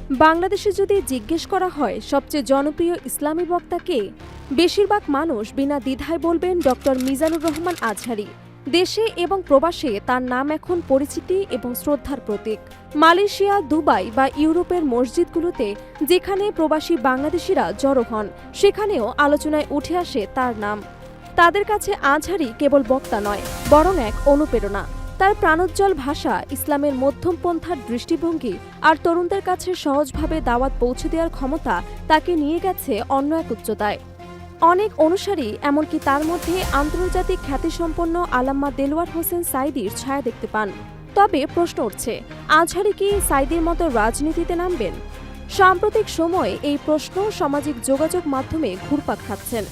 বাংলাদেশে যদি জিজ্ঞেস করা হয় সবচেয়ে জনপ্রিয় ইসলামী বক্তা কে, বেশিরভাগ মানুষ বিনা দ্বিধায় বলবেন ডক্টর মিজানুর রহমান আজহারী। দেশে এবং প্রবাসে তার নাম এখন পরিচিতি এবং শ্রদ্ধার প্রতীক। মালয়েশিয়া, দুবাই বা ইউরোপের মসজিদগুলোতে যেখানে প্রবাসী বাংলাদেশিরা জড়ো হন, সেখানেও আলোচনায় উঠে আসে তার নাম। তাদের কাছে আজহারী কেবল বক্তা নয়, বরং এক অনুপ্রেরণা। তার প্রাণোজ্জ্বল ভাষা, ইসলামের মধ্যমপন্থার দৃষ্টিভঙ্গি আর তরুণদের কাছে সহজভাবে দাওয়াত পৌঁছে দেওয়ার ক্ষমতা তাকে নিয়ে গেছে অন্য এক উচ্চতায়। অনেক অনুসারী, এমনকি তার মধ্যে আন্তর্জাতিক খ্যাতিসম্পন্ন আল্লামা দেলোয়ার হোসেন সাঈদীর ছায়া দেখতে পান। তবে প্রশ্ন উঠছে, আজহারী কি সাঈদীর মতো রাজনীতিতে নামবেন? সাম্প্রতিক সময়ে এই প্রশ্ন সামাজিক যোগাযোগ মাধ্যমে ঘুরপাক খাচ্ছেন।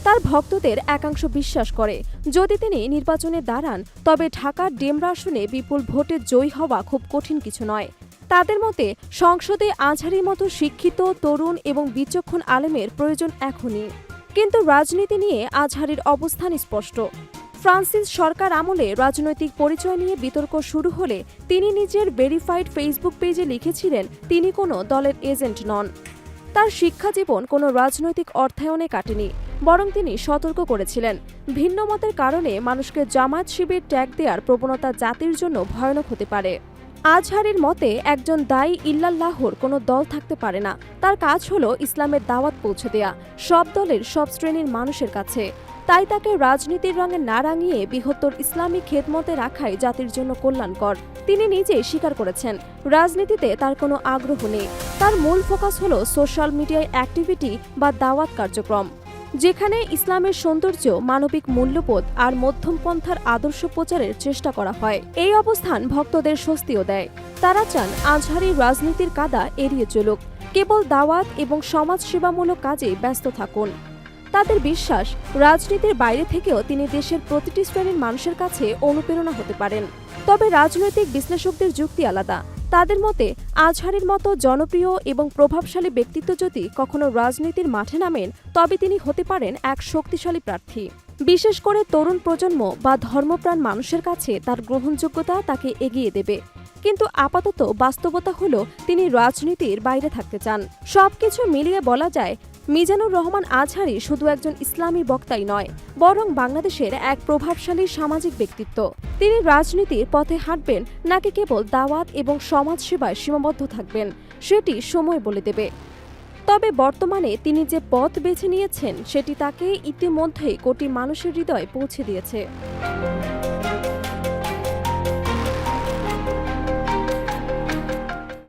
তার ভক্তদের একাংশ বিশ্বাস করে, যদি তিনি নির্বাচনে দাঁড়ান তবে ঢাকার ডেমরা আসনে বিপুল ভোটে জয়ী হওয়া খুব কঠিন কিছু নয়। তাদের মতে সংসদে আজহারীর মতো শিক্ষিত, তরুণ এবং বিচক্ষণ আলেমের প্রয়োজন এখনই। কিন্তু রাজনীতি নিয়ে আজহারীর অবস্থান স্পষ্ট। ফ্রান্সিস সরকার আমলে রাজনৈতিক পরিচয় নিয়ে বিতর্ক শুরু হলে তিনি নিজের ভেরিফাইড ফেসবুক পেজে লিখেছিলেন তিনি কোনো দলের এজেন্ট নন। তার শিক্ষা জীবন কোনো রাজনৈতিক অর্থায়নে কাটেনি, বরং তিনি সতর্ক করেছিলেন, ভিন্ন মতের কারণে মানুষকে জামায়াত শিবির ট্যাগ দেওয়ার প্রবণতা জাতির জন্য ভয়ানক হতে পারে। আজহারীর মতে একজন দায়ী ইল্লাল্লাহর কোনো দল থাকতে পারে না। তার কাজ হলো ইসলামের দাওয়াত পৌঁছে দেয়া সব দলের, সব শ্রেণীর মানুষের কাছে। তাই তাকে রাজনীতির রঙে না রাঙিয়ে বৃহত্তর ইসলামী খেদমতে রাখাই জাতির জন্য কল্যাণকর। তিনি নিজেই স্বীকার করেছেন, রাজনীতিতে তার কোনো আগ্রহ নেই। তার মূল ফোকাস হলো সোশ্যাল মিডিয়ায় অ্যাক্টিভিটি বা দাওয়াত কার্যক্রম, যেখানে ইসলামের সৌন্দর্য, মানবিক মূল্যবোধ আর মধ্যমপন্থার আদর্শ প্রচারের চেষ্টা করা হয়। এই অবস্থান ভক্তদের স্বস্তিও দেয়। তারা চান আজহারী রাজনীতির কাদা এড়িয়ে চলুক, কেবল দাওয়াত এবং সমাজসেবামূলক কাজে ব্যস্ত থাকুন। তাদের বিশ্বাস, রাজনীতির বাইরে থেকেও তিনি দেশের প্রতিটি শ্রেণীর মানুষের কাছে অনুপ্রেরণা হতে পারেন। তবে রাজনৈতিক বিশ্লেষকদের যুক্তি আলাদা। তাদের মতে আজহারীর মতো জনপ্রিয় এবং প্রভাবশালী ব্যক্তিত্ব যদি কখনো রাজনীতির মাঠে নামেন, তবে তিনি হতে পারেন এক শক্তিশালী প্রার্থী। বিশেষ করে তরুণ প্রজন্ম বা ধর্মপ্রাণ মানুষের কাছে তার গ্রহণযোগ্যতা তাকে এগিয়ে দেবে। কিন্তু আপাতত বাস্তবতা হলো তিনি রাজনীতির বাইরে থাকতে চান। সবকিছু মিলিয়ে বলা যায়, মিজানুর রহমান আজহারী শুধু একজন ইসলামী বক্তাই নয়, বরং বাংলাদেশের এক প্রভাবশালী সামাজিক ব্যক্তিত্ব। তিনি রাজনীতির পথে হাঁটবেন নাকি কেবল দাওয়াত এবং সমাজসেবায় সীমাবদ্ধ থাকবেন, সেটি সময় বলে দেবে। তবে বর্তমানে তিনি যে পথ বেছে নিয়েছেন, সেটি তাকে ইতিমধ্যেই কোটি মানুষের হৃদয়ে পৌঁছে দিয়েছে।